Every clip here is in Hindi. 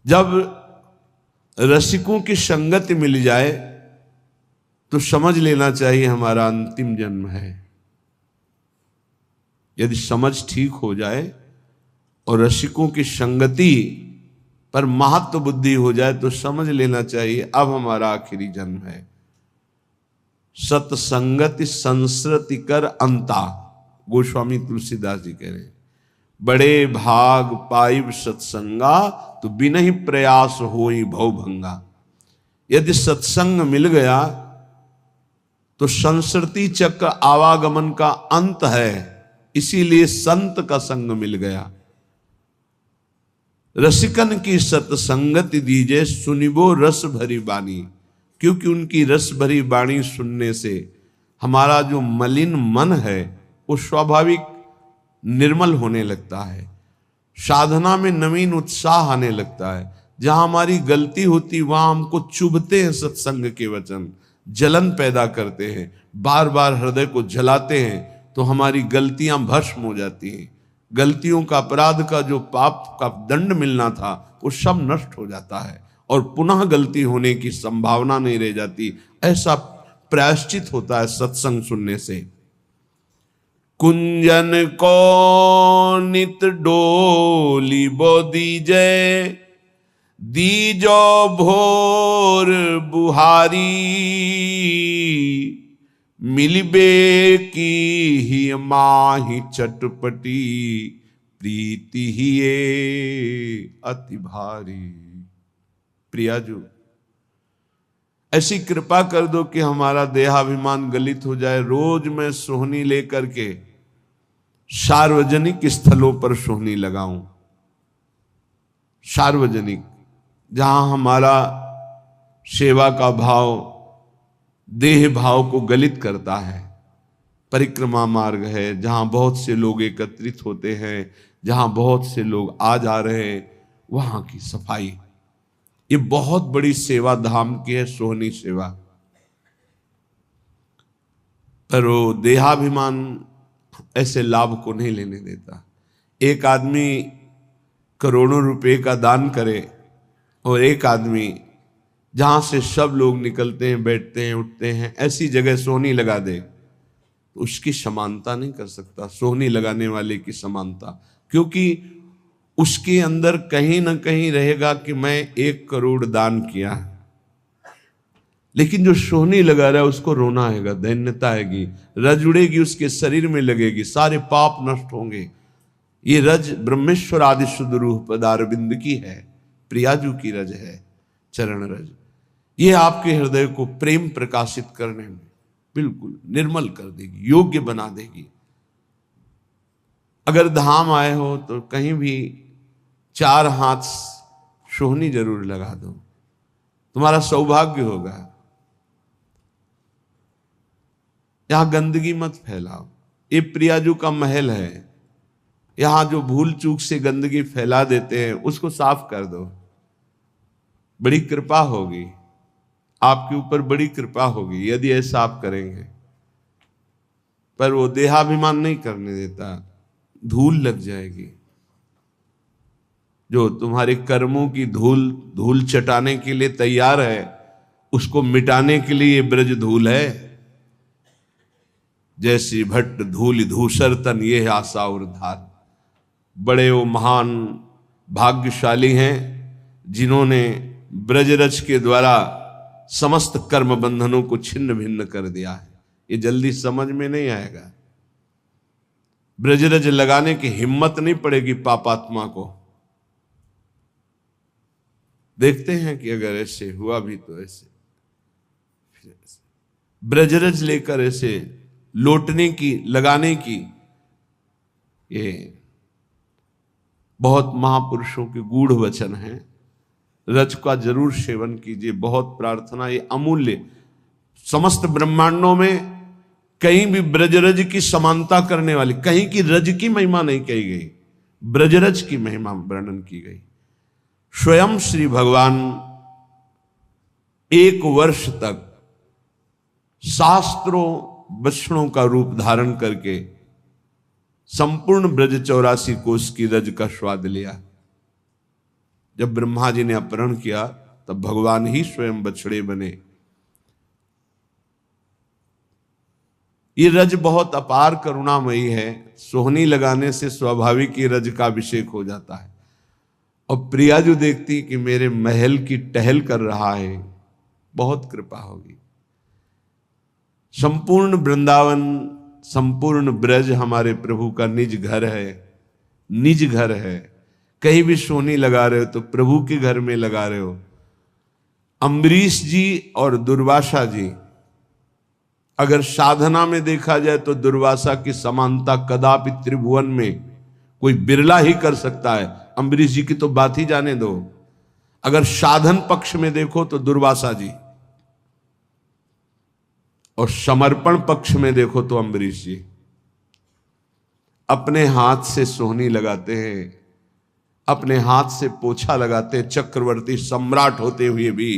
जब रसिकों की संगति मिल जाए तो समझ लेना चाहिए हमारा अंतिम जन्म है। यदि समझ ठीक हो जाए और रसिकों की संगति पर महत्व बुद्धि हो जाए तो समझ लेना चाहिए अब हमारा आखिरी जन्म है। सत्संगति संस्कृति कर अंता, गोस्वामी तुलसीदास जी कह रहे हैं, बड़े भाग पाइब सत्संगा तो बिना ही प्रयास होई भव भंगा। यदि सत्संग मिल गया तो संस्कृति चक्र आवागमन का अंत है, इसीलिए संत का संग मिल गया। रसिकन की सत्संगति दीजे सुनिबो रस भरी बानी, क्योंकि उनकी रस भरी बाणी सुनने से हमारा जो मलिन मन है वो स्वाभाविक निर्मल होने लगता है। साधना में नवीन उत्साह आने लगता है। जहां हमारी गलती होती वहां हमको चुभते हैं सत्संग के वचन, जलन पैदा करते हैं, बार बार हृदय को जलाते हैं, तो हमारी गलतियां भस्म हो जाती हैं। गलतियों का, अपराध का जो पाप का दंड मिलना था वो सब नष्ट हो जाता है और पुनः गलती होने की संभावना नहीं रह जाती। ऐसा प्रायश्चित होता है सत्संग सुनने से। कुंजन को नित डोली बो दीजय, दीजो भोर बुहारी, मिलबे की ही माही चटपटी, प्रीति ही ये अति भारी। प्रियाजू, ऐसी कृपा कर दो कि हमारा देहाभिमान गलित हो जाए। रोज मैं सोहनी लेकर के सार्वजनिक स्थलों पर सोहनी लगाऊं, सार्वजनिक, जहां हमारा सेवा का भाव देह भाव को गलित करता है। परिक्रमा मार्ग है जहां बहुत से लोग एकत्रित होते हैं, जहां बहुत से लोग आ जा रहे हैं, वहां की सफाई, ये बहुत बड़ी सेवा धाम की है सोहनी सेवा। पर वो देहाभिमान ऐसे लाभ को नहीं लेने देता। एक आदमी करोड़ों रुपए का दान करे और एक आदमी जहां से सब लोग निकलते हैं, बैठते हैं, उठते हैं, ऐसी जगह सोहनी लगा दे तो उसकी समानता नहीं कर सकता, सोहनी लगाने वाले की समानता। क्योंकि उसके अंदर कहीं ना कहीं रहेगा कि मैं 1 करोड़ दान किया, लेकिन जो सोहनी लगा रहा है उसको रोना आएगा, दैन्यता आएगी, रज उड़ेगी, उसके शरीर में लगेगी, सारे पाप नष्ट होंगे। ये रज ब्रह्मेश्वर आदि शुद्ध रूह पदारविंद की है, प्रियाजू की रज है, चरण रज। ये आपके हृदय को प्रेम प्रकाशित करने में बिल्कुल निर्मल कर देगी, योग्य बना देगी। अगर धाम आए हो तो कहीं भी 4 हाथ सोहनी जरूर लगा दो, तुम्हारा सौभाग्य होगा। यहां गंदगी मत फैलाओ, ये प्रियाजू का महल है। यहां जो भूल चूक से गंदगी फैला देते हैं उसको साफ कर दो, बड़ी कृपा होगी आपके ऊपर, बड़ी कृपा होगी यदि ऐसा आप करेंगे। पर वो देहाभिमान नहीं करने देता, धूल लग जाएगी। जो तुम्हारे कर्मों की धूल चटाने के लिए तैयार है, उसको मिटाने के लिए ये ब्रज धूल है। जैसी भट्ट धूल धूसर तन ये है आशा और धार। बड़े वो महान भाग्यशाली हैं जिन्होंने ब्रजरज के द्वारा समस्त कर्म बंधनों को छिन्न भिन्न कर दिया है। ये जल्दी समझ में नहीं आएगा। ब्रजरज लगाने की हिम्मत नहीं पड़ेगी पापात्मा को। देखते हैं कि अगर ऐसे हुआ भी तो ऐसे, फिर ऐसे ब्रजरज लेकर ऐसे लौटने की, लगाने की, ये बहुत महापुरुषों के गूढ़ वचन हैं। रज का जरूर सेवन कीजिए, बहुत प्रार्थना, ये अमूल्य। समस्त ब्रह्मांडों में कहीं भी ब्रजरज की समानता करने वाली, कहीं की रज की महिमा नहीं कही गई, ब्रजरज की महिमा वर्णन की गई। स्वयं श्री भगवान 1 वर्ष तक शास्त्रों वचनों का रूप धारण करके संपूर्ण ब्रज 84 कोष की रज का स्वाद लिया। जब ब्रह्मा जी ने अपहरण किया तब भगवान ही स्वयं बछड़े बने। ये रज बहुत अपार करुणामयी है। सोहनी लगाने से स्वाभाविक ये रज का अभिषेक हो जाता है। और प्रिया जो देखती कि मेरे महल की टहल कर रहा है, बहुत कृपा होगी। संपूर्ण वृंदावन, संपूर्ण ब्रज हमारे प्रभु का निज घर है, निज घर है। कहीं भी सोहनी लगा रहे हो तो प्रभु के घर में लगा रहे हो। अम्बरीश जी और दुर्वासा जी, अगर साधना में देखा जाए तो दुर्वासा की समानता कदापि त्रिभुवन में कोई बिरला ही कर सकता है। अम्बरीश जी की तो बात ही जाने दो। अगर साधन पक्ष में देखो तो दुर्वासा जी, और समर्पण पक्ष में देखो तो अम्बरीश जी। अपने हाथ से सोहनी लगाते हैं, अपने हाथ से पोछा लगाते हैं, चक्रवर्ती सम्राट होते हुए भी।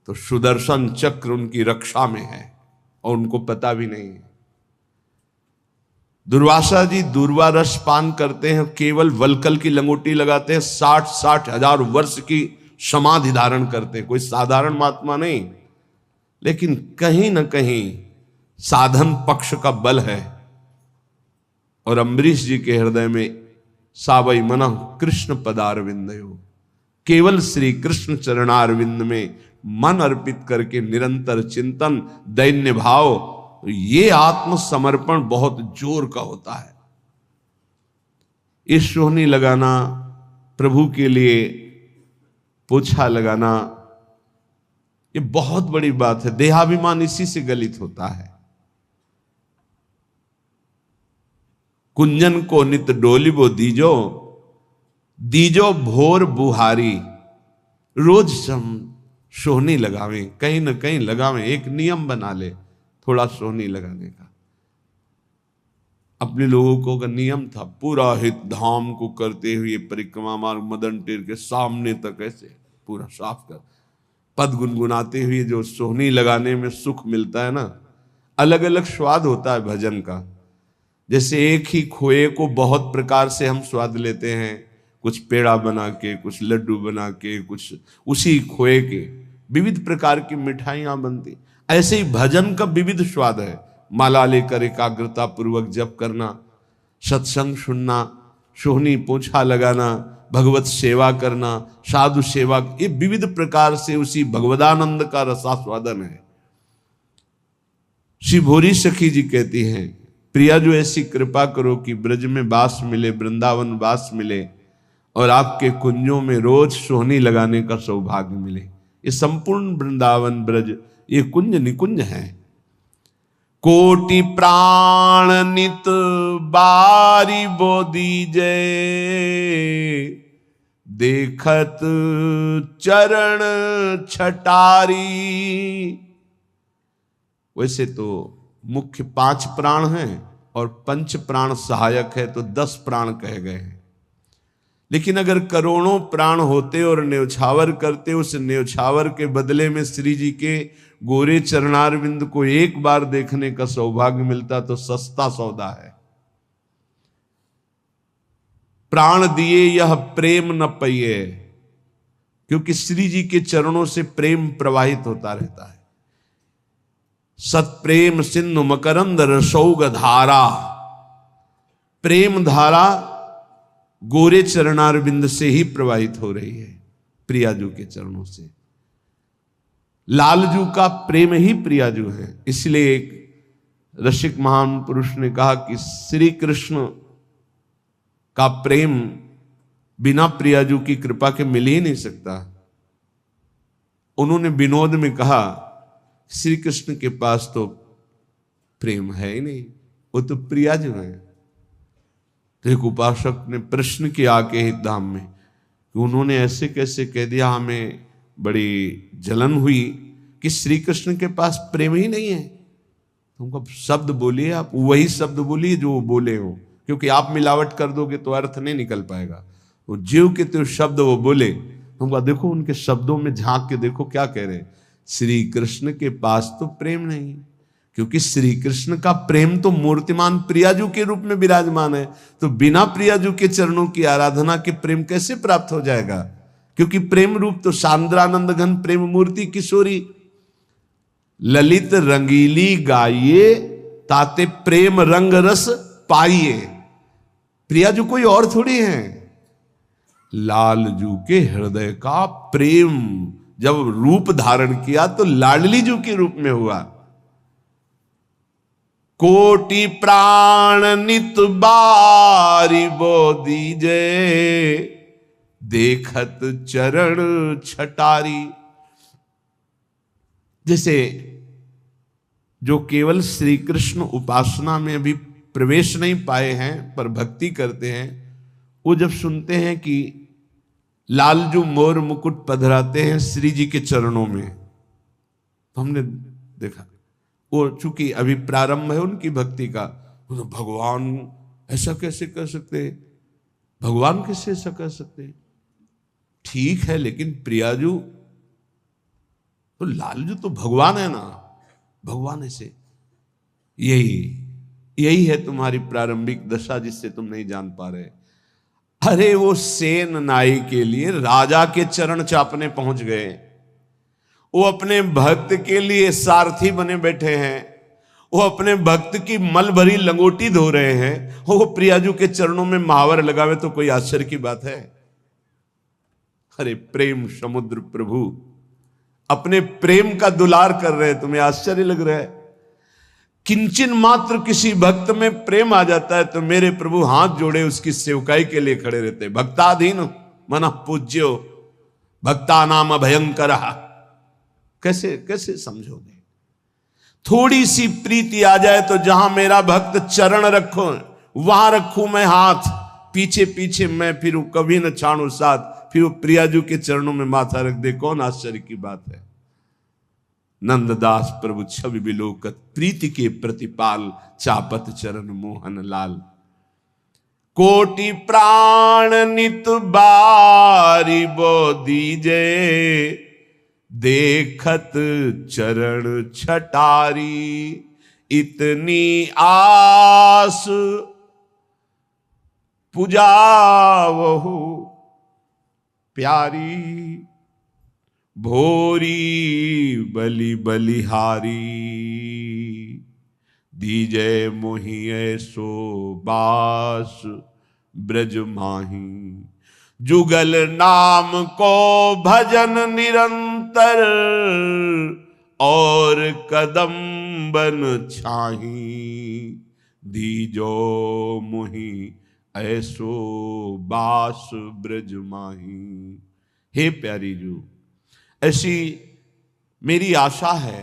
तो सुदर्शन चक्र उनकी रक्षा में है और उनको पता भी नहीं है। दुर्वासा जी दूर्वा रस पान करते हैं, केवल वलकल की लंगोटी लगाते हैं, 60-60 हजार वर्ष की समाधि धारण करते हैं। कोई साधारण महात्मा नहीं, लेकिन कहीं ना कहीं साधन पक्ष का बल है। और अम्बरीश जी के हृदय में सावई मनः कृष्ण पदारविंदयो, केवल श्री कृष्ण चरणारविंद में मन अर्पित करके निरंतर चिंतन, दैन्य भाव, ये आत्मसमर्पण बहुत जोर का होता है। इस सोहनी लगाना, प्रभु के लिए पोछा लगाना, ये बहुत बड़ी बात है। देहाभिमान इसी से गलित होता है। कुंजन को नित डोलिबो दीजो, दीजो भोर बुहारी। रोज हम सोहनी लगावें, कहीं ना कहीं लगावें। एक नियम बना ले थोड़ा सोहनी लगाने का। अपने लोगों को का नियम था, पूरा हित धाम को करते हुए परिक्रमा मार्ग मदन टेर के सामने तक ऐसे पूरा साफ कर, पद गुनगुनाते हुए जो सोहनी लगाने में सुख मिलता है ना, अलग अलग स्वाद होता है भजन का। जैसे एक ही खोए को बहुत प्रकार से हम स्वाद लेते हैं, कुछ पेड़ा बना के, कुछ लड्डू बना के, कुछ उसी खोए के विविध प्रकार की मिठाइयां बनती। ऐसे ही भजन का विविध स्वाद है। माला लेकर एकाग्रता पूर्वक जप करना, सत्संग सुनना, सोहनी पोछा लगाना, भगवत सेवा करना, साधु सेवा, ये विविध प्रकार से उसी भगवदानंद का रसास्वादन है। श्री भोरी सखी जी कहती हैं, प्रिया जो ऐसी कृपा करो कि ब्रज में वास मिले, वृंदावन वास मिले और आपके कुंजों में रोज सोहनी लगाने का सौभाग्य मिले। ये संपूर्ण वृंदावन ब्रज ये कुंज निकुंज है। कोटि प्राण नित बारी बोधी जय, देखत चरण छटारी। वैसे तो मुख्य 5 प्राण हैं और 5 प्राण सहायक है, तो 10 प्राण कहे गए हैं। लेकिन अगर करोड़ों प्राण होते और न्योछावर करते, उस न्योछावर के बदले में श्री जी के गोरे चरणारविंद को एक बार देखने का सौभाग्य मिलता तो सस्ता सौदा है। प्राण दिए यह प्रेम न पइए, क्योंकि श्री जी के चरणों से प्रेम प्रवाहित होता रहता है। सत्प्रेम सिंधु मकरंद रसौग धारा, प्रेम धारा गोरे चरणारविंद से ही प्रवाहित हो रही है, प्रियाजू के चरणों से। लालजू का प्रेम ही प्रियाजू है। इसलिए एक रसिक महान पुरुष ने कहा कि श्री कृष्ण का प्रेम बिना प्रियाजू की कृपा के मिल ही नहीं सकता। उन्होंने विनोद में कहा, श्री कृष्ण के पास तो प्रेम है ही नहीं, वो तो प्रियाजू है। तो एक उपासक ने प्रश्न किया के हित धाम में कि उन्होंने ऐसे कैसे कह दिया। हमें बड़ी जलन हुई कि श्री कृष्ण के पास प्रेम ही नहीं है। तुमको शब्द बोलिए, आप वही शब्द बोलिए जो बोले हो, क्योंकि आप मिलावट कर दोगे तो अर्थ नहीं निकल पाएगा। वो जीव के तो शब्द वो बोले, तुमको देखो उनके शब्दों में झांक के देखो क्या कह रहे हैं। श्री कृष्ण के पास तो प्रेम नहीं, क्योंकि श्री कृष्ण का प्रेम तो मूर्तिमान प्रियाजू के रूप में विराजमान है। तो बिना प्रियाजू के चरणों की आराधना के प्रेम कैसे प्राप्त हो जाएगा। क्योंकि प्रेम रूप तो सांद्रानंद घन प्रेम मूर्ति किशोरी, ललित रंगीली गाइए ताते प्रेम रंग रस पाइए। प्रियाजू कोई और थोड़ी है, लालजू के हृदय का प्रेम जब रूप धारण किया तो लाडली जू के रूप में हुआ। कोटि प्राण नित बारी बो दीजे, देखत चरण छटारी। जैसे जो केवल श्री कृष्ण उपासना में अभी प्रवेश नहीं पाए हैं पर भक्ति करते हैं, वो जब सुनते हैं कि लालजू मोर मुकुट पधराते हैं श्री जी के चरणों में, तो हमने देखा वो चूंकि अभी प्रारंभ है उनकी भक्ति का, तो भगवान ऐसा कैसे कर सकते, भगवान कैसे ऐसा कर सकते। ठीक है, लेकिन प्रियाजू तो लालजू तो भगवान है ना, भगवान ऐसे। यही है तुम्हारी प्रारंभिक दशा जिससे तुम नहीं जान पा रहे। अरे वो सेन नाई के लिए राजा के चरण चापने पहुंच गए, वो अपने भक्त के लिए सारथी बने बैठे हैं, वो अपने भक्त की मल भरी लंगोटी धो रहे हैं, वो प्रियाजू के चरणों में महावर लगावे तो कोई आश्चर्य की बात है। अरे प्रेम समुद्र प्रभु अपने प्रेम का दुलार कर रहे हैं, तुम्हें आश्चर्य लग रहा है। किंचन मात्र किसी भक्त में प्रेम आ जाता है तो मेरे प्रभु हाथ जोड़े उसकी सेवकाई के लिए खड़े रहते हैं। भक्ताधीन मन पूज्यो भक्ता नाम भयंकर। कैसे समझोगे? थोड़ी सी प्रीति आ जाए तो जहां मेरा भक्त चरण रखो वहां रखूं मैं हाथ, पीछे पीछे मैं फिरूं, कभी न छाड़ू साथ, फिर वो प्रियाजू के चरणों में माथा रख दे, कौन आश्चर्य की बात है। नंददास प्रभु छवि बिलोकत प्रीति के प्रतिपाल, चापत चरण मोहन लाल। कोटि प्राण नित बारी बो दीजे, देखत चरण छटारी। इतनी आस पुजावहु प्यारी, भोरी बलि बलिहारी। दीजे मोहि ऐसो बास ब्रज माही, जुगल नाम को भजन निरंतर, और कदम बन छाही। दीजो मोहि ऐसो बास ब्रज माही। हे प्यारी जू, ऐसी मेरी आशा है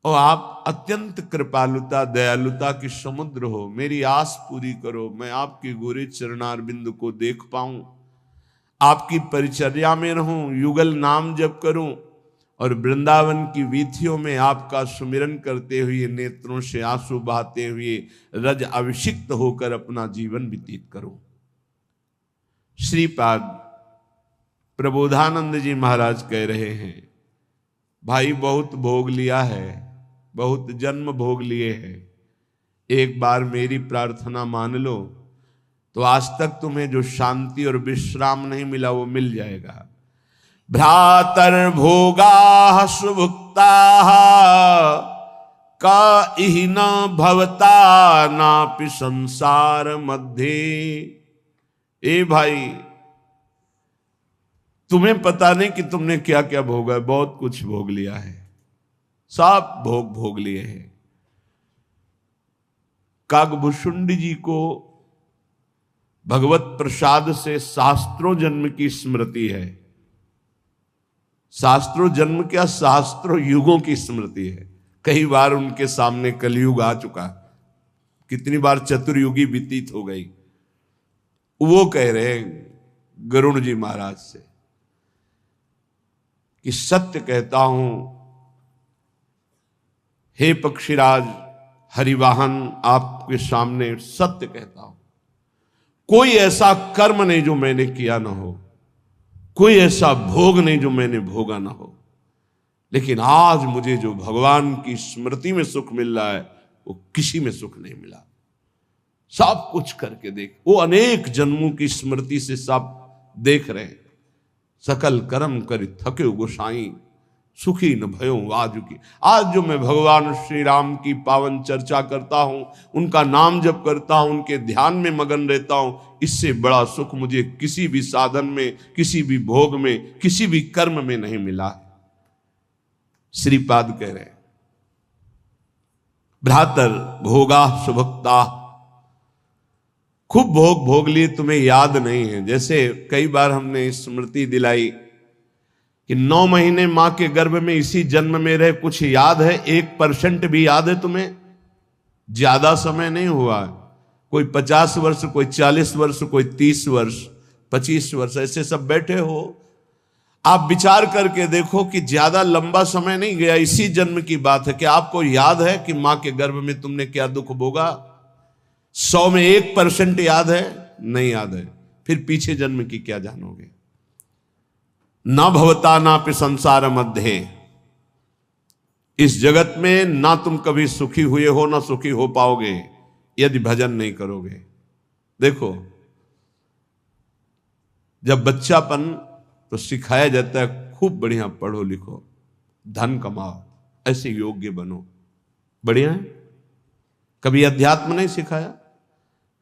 और आप अत्यंत कृपालुता दयालुता की समुद्र हो, मेरी आस पूरी करो। मैं आपके गोरे चरणारविंद को देख पाऊं, आपकी परिचर्या में रहूं, युगल नाम जप करूं और वृंदावन की वीथियों में आपका सुमिरन करते हुए, नेत्रों से आंसू बहाते हुए, रज अभिषिक्त होकर अपना जीवन व्यतीत करूं। श्रीपाद प्रबोधानंद जी महाराज कह रहे हैं, भाई बहुत भोग लिया है, बहुत जन्म भोग लिए हैं, एक बार मेरी प्रार्थना मान लो तो आज तक तुम्हें जो शांति और विश्राम नहीं मिला वो मिल जाएगा। भ्रातर भोगा सुभुक्ता का इहि न भवता नापि संसार मध्य। ए भाई, तुम्हें पता नहीं कि तुमने क्या क्या भोगा है, बहुत कुछ भोग लिया है, सब भोग लिए हैं। कागभूषुंडी जी को भगवत प्रसाद से शास्त्रों जन्म की स्मृति है। शास्त्रों जन्म क्या, शास्त्रों युगों की स्मृति है। कई बार उनके सामने कलयुग आ चुका, कितनी बार चतुर्युगी व्यतीत हो गई। वो कह रहे हैं गरुण जी महाराज से कि सत्य कहता हूं हे पक्षीराज हरिवाहन, आपके सामने सत्य कहता हूं, कोई ऐसा कर्म नहीं जो मैंने किया ना हो, कोई ऐसा भोग नहीं जो मैंने भोगा ना हो, लेकिन आज मुझे जो भगवान की स्मृति में सुख मिल रहा है वो किसी में सुख नहीं मिला। सब कुछ करके देख, वो अनेक जन्मों की स्मृति से सब देख रहे हैं, सकल कर्म कर थके गोसाई, सुखी न भयो आज की। आज जो मैं भगवान श्री राम की पावन चर्चा करता हूं, उनका नाम जप करता हूं, उनके ध्यान में मगन रहता हूं, इससे बड़ा सुख मुझे किसी भी साधन में, किसी भी भोग में, किसी भी कर्म में नहीं मिला है। श्रीपाद कह रहे हैं, भ्रातर भोगा सुभक्ता, खूब भोग भोग लिए, तुम्हें याद नहीं है। जैसे कई बार हमने स्मृति दिलाई कि 9 महीने मां के गर्भ में इसी जन्म में रहे, कुछ याद है? 1% भी याद है तुम्हें? ज्यादा समय नहीं हुआ, कोई 50 वर्ष, कोई 40 वर्ष, कोई 30 वर्ष, 25 वर्ष, ऐसे सब बैठे हो। आप विचार करके देखो कि ज्यादा लंबा समय नहीं गया, इसी जन्म की बात है। क्या आपको याद है कि मां के गर्भ में तुमने क्या दुख भोगा? 100 में 1% याद है? नहीं याद है। फिर पीछे जन्म की क्या जानोगे? ना भवता ना पे संसार मध्य, इस जगत में ना तुम कभी सुखी हुए हो, ना सुखी हो पाओगे यदि भजन नहीं करोगे। देखो, जब बच्चापन तो सिखाया जाता है खूब बढ़िया पढ़ो लिखो, धन कमाओ, ऐसे योग्य बनो, बढ़िया है। कभी अध्यात्म नहीं सिखाया,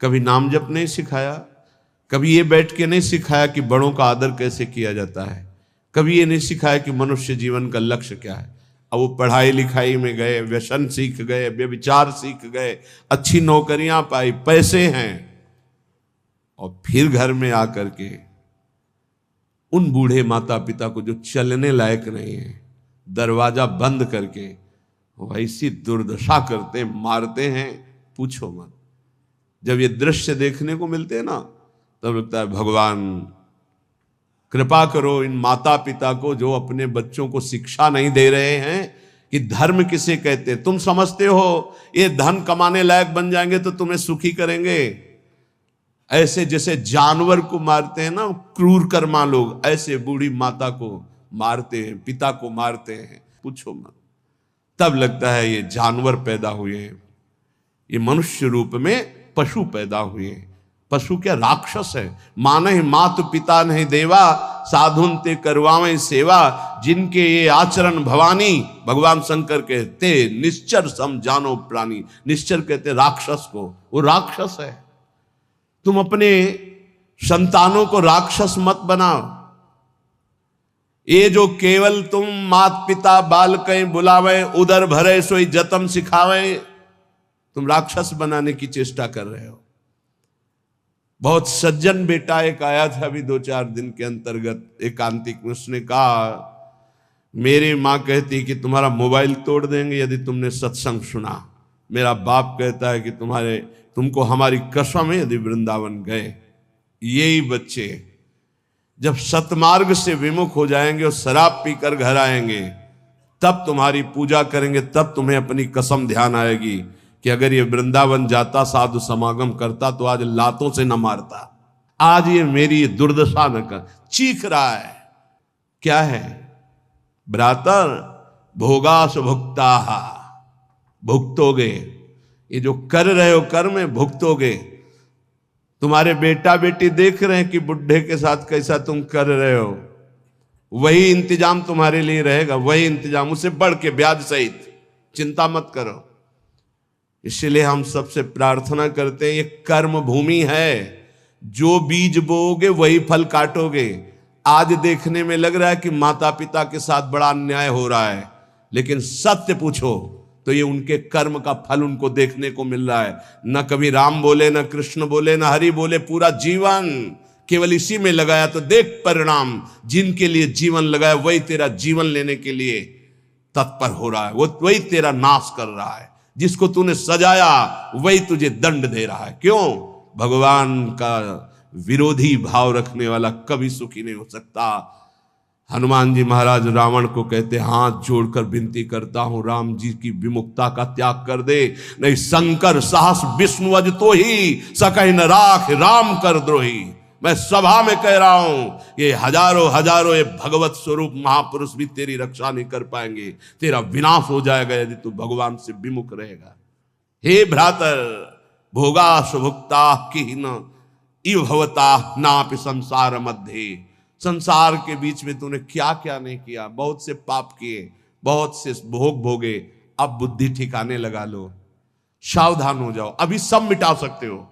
कभी नाम जप नहीं सिखाया, कभी ये बैठ के नहीं सिखाया कि बड़ों का आदर कैसे किया जाता है, कभी ये नहीं सिखाया कि मनुष्य जीवन का लक्ष्य क्या है। अब वो पढ़ाई लिखाई में गए, व्यसन सीख गए, व्यभिचार सीख गए, अच्छी नौकरियां पाई, पैसे हैं, और फिर घर में आकर के उन बूढ़े माता पिता को जो चलने लायक नहीं है, दरवाजा बंद करके वैसी दुर्दशा करते, मारते हैं, पूछो मत। जब ये दृश्य देखने को मिलते हैं ना, तब लगता है भगवान कृपा करो इन माता पिता को जो अपने बच्चों को शिक्षा नहीं दे रहे हैं कि धर्म किसे कहते। तुम समझते हो ये धन कमाने लायक बन जाएंगे तो तुम्हें सुखी करेंगे, ऐसे जैसे जानवर को मारते हैं ना क्रूर कर्मा लोग, ऐसे बूढ़ी माता को मारते हैं, पिता को मारते हैं, पूछो मत। तब लगता है ये जानवर पैदा हुए हैं, ये मनुष्य रूप में पशु पैदा हुए हैं। पशु क्या, राक्षस है। माने मातु पिता नहीं देवा, साधुन ते करवावें सेवा, जिनके ये आचरण भवानी, भगवान शंकर कहते निश्चर सम जानो प्राणी। निश्चर कहते राक्षस को, वो राक्षस है। तुम अपने संतानों को राक्षस मत बनाओ। ये जो केवल तुम मात पिता बाल कहीं बुलावे, उदर भरे सोई जतन सिखावे, तुम राक्षस बनाने की चेष्टा कर रहे हो। बहुत सज्जन बेटा एक आया था अभी 2-4 दिन के अंतर्गत एकांतिक में, उसने कहा मेरी माँ कहती कि तुम्हारा मोबाइल तोड़ देंगे यदि तुमने सत्संग सुना। मेरा बाप कहता है कि तुमको हमारी कसम है यदि वृंदावन गए। यही बच्चे जब सतमार्ग से विमुख हो जाएंगे और शराब पीकर घर आएंगे, तब तुम्हारी पूजा करेंगे, तब तुम्हें अपनी कसम ध्यान आएगी कि अगर ये वृंदावन जाता, साधु समागम करता, तो आज लातों से न मारता। आज ये मेरी दुर्दशा न कर। चीख रहा है, क्या है? भ्रातर भोगास भुक्ता, भुगतोगे। ये जो कर रहे हो कर्म में भुगतोगे। तुम्हारे बेटा बेटी देख रहे हैं कि बुढ़े के साथ कैसा तुम कर रहे हो, वही इंतजाम तुम्हारे लिए रहेगा, वही इंतजाम, उससे बढ़ के ब्याज सहित। चिंता मत करो। इसलिए हम सबसे प्रार्थना करते हैं, ये कर्म भूमि है, जो बीज बोओगे वही फल काटोगे। आज देखने में लग रहा है कि माता पिता के साथ बड़ा अन्याय हो रहा है, लेकिन सत्य पूछो तो ये उनके कर्म का फल उनको देखने को मिल रहा है। न कभी राम बोले, न कृष्ण बोले, न हरि बोले, पूरा जीवन केवल इसी में लगाया। तो देख परिणाम, जिनके लिए जीवन लगाया वही तेरा जीवन लेने के लिए तत्पर हो रहा है, वो वही तेरा नाश कर रहा है। जिसको तूने सजाया वही तुझे दंड दे रहा है। क्यों? भगवान का विरोधी भाव रखने वाला कभी सुखी नहीं हो सकता। हनुमान जी महाराज रावण को कहते, हाथ जोड़कर विनती करता हूं राम जी की विमुखता का त्याग कर दे, नहीं शंकर साहस विष्णु अज तो ही सकहि न राख राम कर द्रोही। मैं सभा में कह रहा हूं ये हजारों ये भगवत स्वरूप महापुरुष भी तेरी रक्षा नहीं कर पाएंगे। तेरा विनाश हो जाएगा यदि तू भगवान से विमुख रहेगा। हे भ्रातर भोगा सुभुक्ता की न इव भवता नापि संसार मध्य, संसार के बीच में तूने क्या क्या नहीं किया, बहुत से पाप किए, बहुत से भोग भोगे, अब बुद्धि ठिकाने लगा लो, सावधान हो जाओ। अभी सब मिटा सकते हो,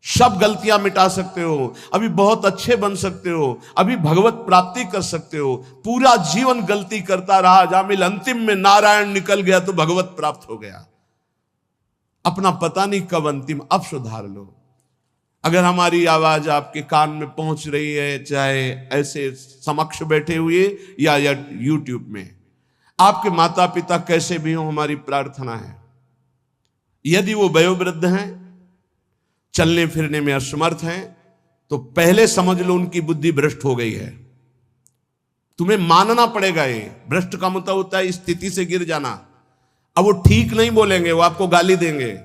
सब गलतियां मिटा सकते हो, अभी बहुत अच्छे बन सकते हो, अभी भगवत प्राप्ति कर सकते हो। पूरा जीवन गलती करता रहा, जामिल अंतिम में नारायण निकल गया तो भगवत प्राप्त हो गया। अपना पता नहीं कब अंतिम, अब सुधार लो। अगर हमारी आवाज आपके कान में पहुंच रही है, चाहे ऐसे समक्ष बैठे हुए या यूट्यूब में, आपके माता पिता कैसे भी हो, हमारी प्रार्थना है यदि वो वयोवृद्ध हैं, चलने फिरने में असमर्थ हैं, तो पहले समझ लो उनकी बुद्धि भ्रष्ट हो गई है। तुम्हें मानना पड़ेगा। ये भ्रष्ट का मतलब होता है स्थिति से गिर जाना। अब वो ठीक नहीं बोलेंगे, वो आपको गाली देंगे।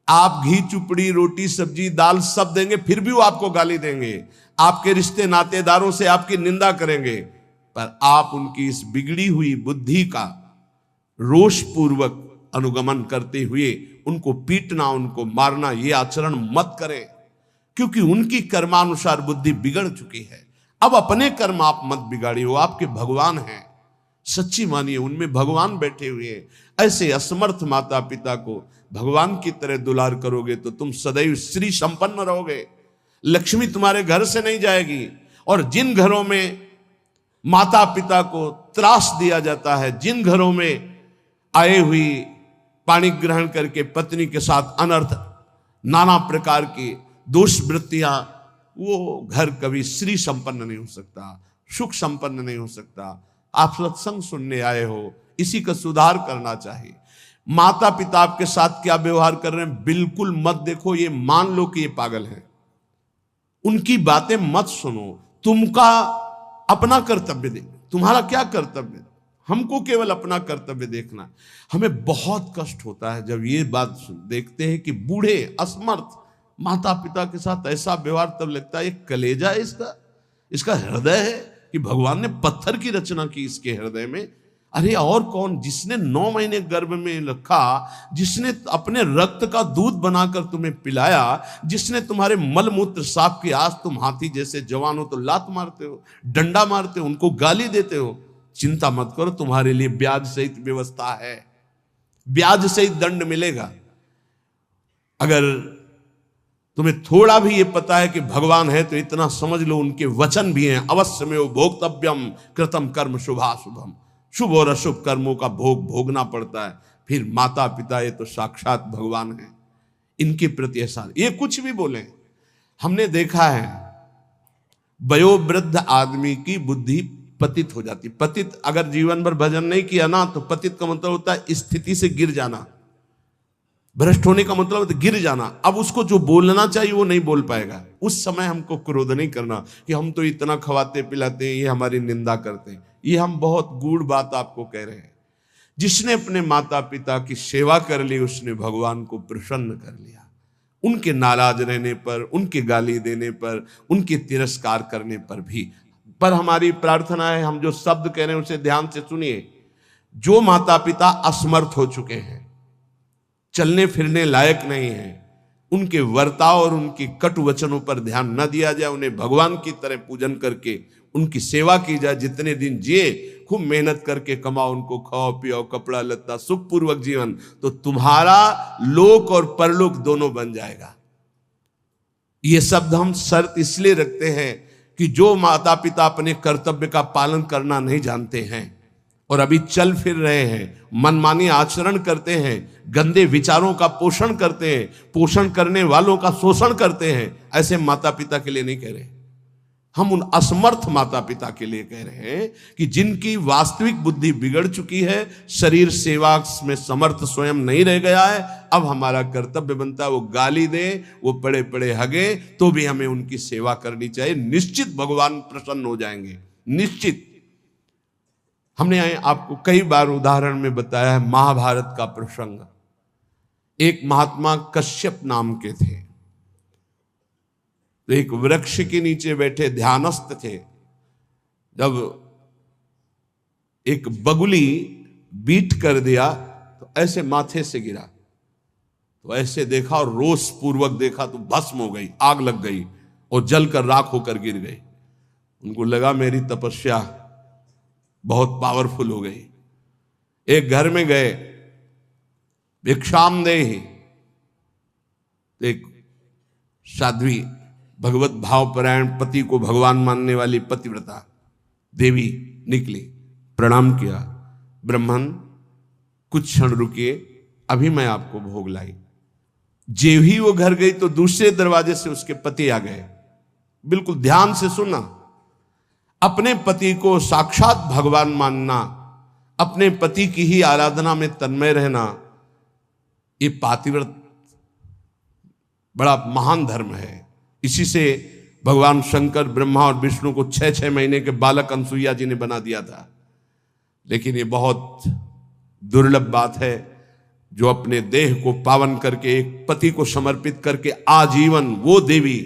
आप घी चुपड़ी रोटी सब्जी दाल सब देंगे, फिर भी वो आपको गाली देंगे। आपके रिश्ते नातेदारों से आपकी निंदा करेंगे, पर आप उनकी इस बिगड़ी हुई बुद्धि का रोष पूर्वक अनुगमन करते हुए उनको पीटना, उनको मारना, ये आचरण मत करें, क्योंकि उनकी कर्मानुसार बुद्धि बिगड़ चुकी है। अब अपने कर्म आप मत बिगाड़िए, वो आपके भगवान हैं, सच्ची मानिए उनमें भगवान बैठे हुए हैं। ऐसे असमर्थ माता पिता को भगवान की तरह दुलार करोगे तो तुम सदैव श्री संपन्न रहोगे, लक्ष्मी तुम्हारे घर से नहीं जाएगी। और जिन घरों में माता पिता को त्रास दिया जाता है, जिन घरों में आए हुई पानी ग्रहण करके पत्नी के साथ अनर्थ नाना प्रकार की दोष वृत्तियां, वो घर कभी श्री संपन्न नहीं हो सकता, सुख संपन्न नहीं हो सकता। आप सत्संग सुनने आए हो, इसी का सुधार करना चाहिए। माता पिता आपके साथ क्या व्यवहार कर रहे हैं बिल्कुल मत देखो, ये मान लो कि ये पागल है, उनकी बातें मत सुनो। तुमका अपना कर्तव्य दे, तुम्हारा क्या कर्तव्य, हमको केवल अपना कर्तव्य देखना। हमें बहुत कष्ट होता है जब ये बात देखते हैं कि बूढ़े असमर्थ माता पिता के साथ ऐसा व्यवहार, तब लगता है ये कलेजा है इसका हृदय है कि भगवान ने पत्थर की रचना की इसके हृदय में। अरे और कौन, जिसने 9 महीने गर्भ में रखा, जिसने अपने रक्त का दूध बनाकर तुम्हें पिलाया, जिसने तुम्हारे मल मूत्र साफ किया, आज तुम हाथी जैसे जवान हो तो लात मारते हो, डंडा मारते हो, उनको गाली देते हो। चिंता मत करो, तुम्हारे लिए ब्याज सहित व्यवस्था है, ब्याज सहित दंड मिलेगा। अगर तुम्हें थोड़ा भी ये पता है कि भगवान है तो इतना समझ लो उनके वचन भी हैं, अवश्य में वो भोक्तव्यम कृतम कर्म शुभाशुभम, शुभ और अशुभ कर्मों का भोग भोगना पड़ता है। फिर माता पिता ये तो साक्षात भगवान है, इनके प्रति ऐसा ये कुछ भी बोले। हमने देखा है वयोवृद्ध आदमी की बुद्धि पतित हो जाती। पतित अगर जीवन भर भजन नहीं किया ना, तो पतित का मतलब होता है स्थिति से गिर जाना, भ्रष्ट होने का मतलब है गिर जाना। अब उसको जो बोलना चाहिए वो नहीं बोल पाएगा। उस समय हमको क्रोध नहीं करना कि हम तो इतना खवाते पिलाते हैं, ये हमारी निंदा करते हैं। ये हम बहुत गूढ़ बात आपको कह रहे हैं। जिसने अपने माता पिता की सेवा कर ली, उसने भगवान को प्रसन्न कर लिया। उनके नाराज रहने पर, उनके गाली देने पर, उनके तिरस्कार करने पर भी। पर हमारी प्रार्थना है, हम जो शब्द कह रहे हैं उसे ध्यान से सुनिए। जो माता पिता असमर्थ हो चुके हैं, चलने फिरने लायक नहीं है, उनके वर्ताव और उनकी कटु वचनों पर ध्यान न दिया जाए, उन्हें भगवान की तरह पूजन करके उनकी सेवा की जाए। जितने दिन जिए खूब मेहनत करके कमाओ, उनको खाओ पियो, कपड़ा लत्ता, सुखपूर्वक जीवन, तो तुम्हारा लोक और परलोक दोनों बन जाएगा। ये शब्द हम शर्त इसलिए रखते हैं कि जो माता पिता अपने कर्तव्य का पालन करना नहीं जानते हैं और अभी चल फिर रहे हैं, मनमानी आचरण करते हैं, गंदे विचारों का पोषण करते हैं, पोषण करने वालों का शोषण करते हैं, ऐसे माता पिता के लिए नहीं कह रहे। हम उन असमर्थ माता पिता के लिए कह रहे हैं कि जिनकी वास्तविक बुद्धि बिगड़ चुकी है, शरीर सेवा में समर्थ स्वयं नहीं रह गया है। अब हमारा कर्तव्य बनता है वो गाली दे, वो पड़े पड़े हगे, तो भी हमें उनकी सेवा करनी चाहिए। निश्चित भगवान प्रसन्न हो जाएंगे, निश्चित। हमने आपको कई बार उदाहरण में बताया है महाभारत का प्रसंग। एक महात्मा कश्यप नाम के थे, तो एक वृक्ष के नीचे बैठे ध्यानस्थ थे। जब एक बगुली बीट कर दिया तो ऐसे माथे से गिरा, तो ऐसे देखा और रोष पूर्वक देखा तो भस्म हो गई, आग लग गई और जलकर राख होकर गिर गई। उनको लगा मेरी तपस्या बहुत पावरफुल हो गई। एक घर में गए, भिक्षामदेहि, एक साध्वी भगवत भावपरायण पति को भगवान मानने वाली पतिव्रता देवी निकली, प्रणाम किया, ब्राह्मण कुछ क्षण रुकिए, अभी मैं आपको भोग लाई। जेव ही वो घर गई तो दूसरे दरवाजे से उसके पति आ गए। बिल्कुल ध्यान से सुनना, अपने पति को साक्षात भगवान मानना, अपने पति की ही आराधना में तन्मय रहना, ये पातिव्रत बड़ा महान धर्म है। इसी से भगवान शंकर ब्रह्मा और विष्णु को 6-6 महीने के बालक अनसुईया जी ने बना दिया था। लेकिन ये बहुत दुर्लभ बात है जो अपने देह को पावन करके एक पति को समर्पित करके आजीवन वो देवी,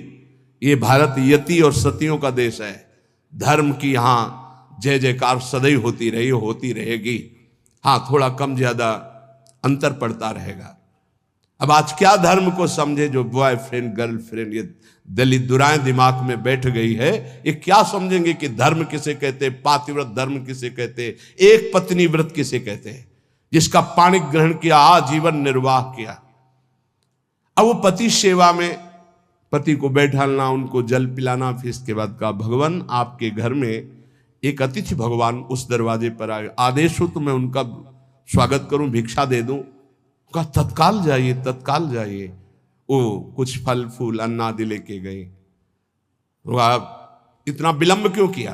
ये भारत यति और सतियों का देश है। धर्म की यहाँ जय जयकार सदैव होती रही, होती रहेगी। हाँ, थोड़ा कम ज्यादा अंतर पड़ता रहेगा। अब आज क्या धर्म को समझे जो बॉयफ्रेंड गर्लफ्रेंड ये दलित दुराएं दिमाग में बैठ गई है, ये क्या समझेंगे कि धर्म किसे कहते, पातिव्रत धर्म किसे कहते, एक पत्नी व्रत किसे कहते हैं, जिसका पाणी ग्रहण किया, आजीवन निर्वाह किया। अब वो पति सेवा में पति को बैठालना, उनको जल पिलाना, फिर इसके बाद कहा भगवान आपके घर में एक अतिथि भगवान उस दरवाजे पर आए, आदेश हो तो मैं उनका स्वागत करूं, भिक्षा दे दूं। कहा तत्काल जाइए, तत्काल जाइए। वो कुछ फल फूल अन्न आदि लेके गए। तो आप इतना विलंब क्यों किया?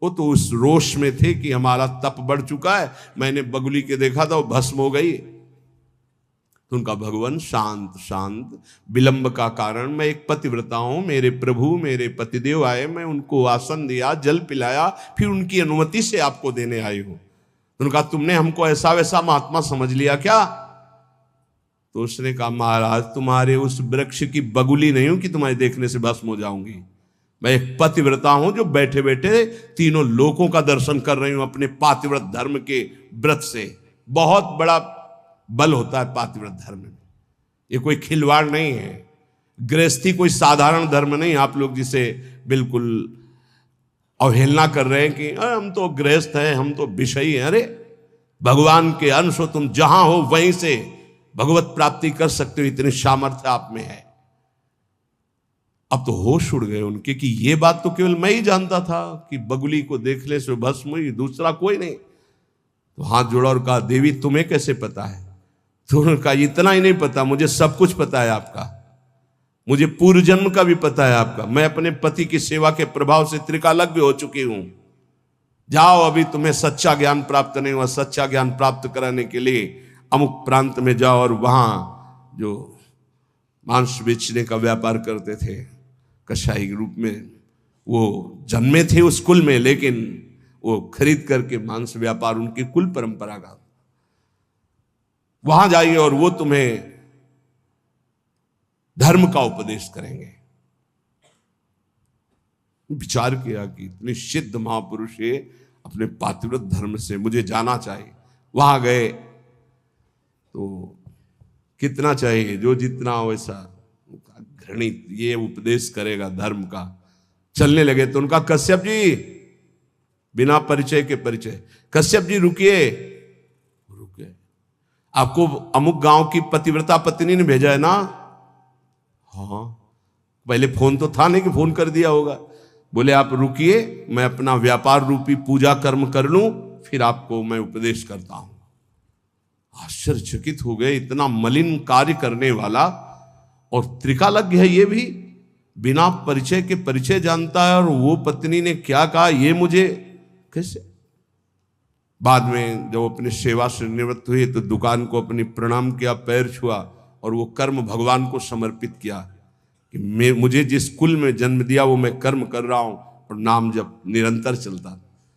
वो तो उस रोष में थे कि हमारा तप बढ़ चुका है, मैंने बगुली के देखा था वो भस्म हो गई। तो उनका भगवान शांत शांत, विलंब का कारण, मैं एक पतिव्रता हूं, मेरे प्रभु मेरे पतिदेव आए, मैं उनको आसन दिया, जल पिलाया, फिर उनकी अनुमति से आपको देने आई हूं। तो उनका तुमने हमको ऐसा वैसा महात्मा समझ लिया क्या? तो उसने कहा महाराज तुम्हारे उस वृक्ष की बगुली नहीं हूं कि तुम्हारे देखने से भस्म हो जाऊंगी। मैं एक पतिव्रता हूं जो बैठे बैठे तीनों लोकों का दर्शन कर रही हूं अपने पातिव्रत धर्म के व्रत से। बहुत बड़ा बल होता है पातिव्रत धर्म में, ये कोई खिलवाड़ नहीं है। गृहस्थी कोई साधारण धर्म नहीं, आप लोग जिसे बिल्कुल अवहेलना कर रहे हैं कि हम तो गृहस्थ हैं, हम तो विषयी हैं। अरे भगवान के अंश हो, तुम जहां हो वहीं से भगवत प्राप्ति कर सकते हो, इतनी सामर्थ्य आप में है। अब तो होश उड़ गए उनके कि ये बात तो केवल मैं ही जानता था कि बगुली को देखने से भस्म हुई, दूसरा कोई नहीं। तो हाथ जोड़ा और कहा देवी तुम्हें कैसे पता है? तो उन्होंने कहा इतना ही नहीं पता, मुझे सब कुछ पता है आपका, मुझे पूर्व जन्म का भी पता है आपका। मैं अपने पति की सेवा के प्रभाव से त्रिकालज्ञ हो चुकी हूं। जाओ, अभी तुम्हें सच्चा ज्ञान प्राप्त नहीं हुआ, सच्चा ज्ञान प्राप्त कराने के लिए अमुक प्रांत में जाओ और वहां जो मांस बेचने का व्यापार करते थे कसाई के रूप में, वो जन्मे थे उस कुल में, लेकिन वो खरीद करके मांस व्यापार उनकी कुल परंपरा का, वहां जाइए और वो तुम्हें धर्म का उपदेश करेंगे। विचार किया कि इतने सिद्ध महापुरुष ये अपने पातिव्रत धर्म से, मुझे जाना चाहिए। वहां गए तो कितना चाहिए, जो जितना हो वैसा घृणित ये उपदेश करेगा धर्म का। चलने लगे तो उनका कश्यप जी, बिना परिचय के परिचय, कश्यप जी रुकिए, रुके, आपको अमुक गांव की पतिव्रता पत्नी ने भेजा है ना? हाँ, पहले फोन तो था नहीं कि फोन कर दिया होगा। बोले आप रुकिए, मैं अपना व्यापार रूपी पूजा कर्म कर लूं, फिर आपको मैं उपदेश करता हूं। आश्चर्यचकित हो गए, इतना मलिन कार्य करने वाला और त्रिकालज्ञ है, ये भी बिना परिचय के परिचय जानता है, और वो पत्नी ने क्या कहा ये मुझे कैसे? बाद में जब अपनी सेवा से निवृत्त हुए तो दुकान को अपनी प्रणाम किया, पैर छुआ और वो कर्म भगवान को समर्पित किया कि मुझे जिस कुल में जन्म दिया वो मैं कर्म कर रहा हूं, और नाम जब निरंतर चलता था।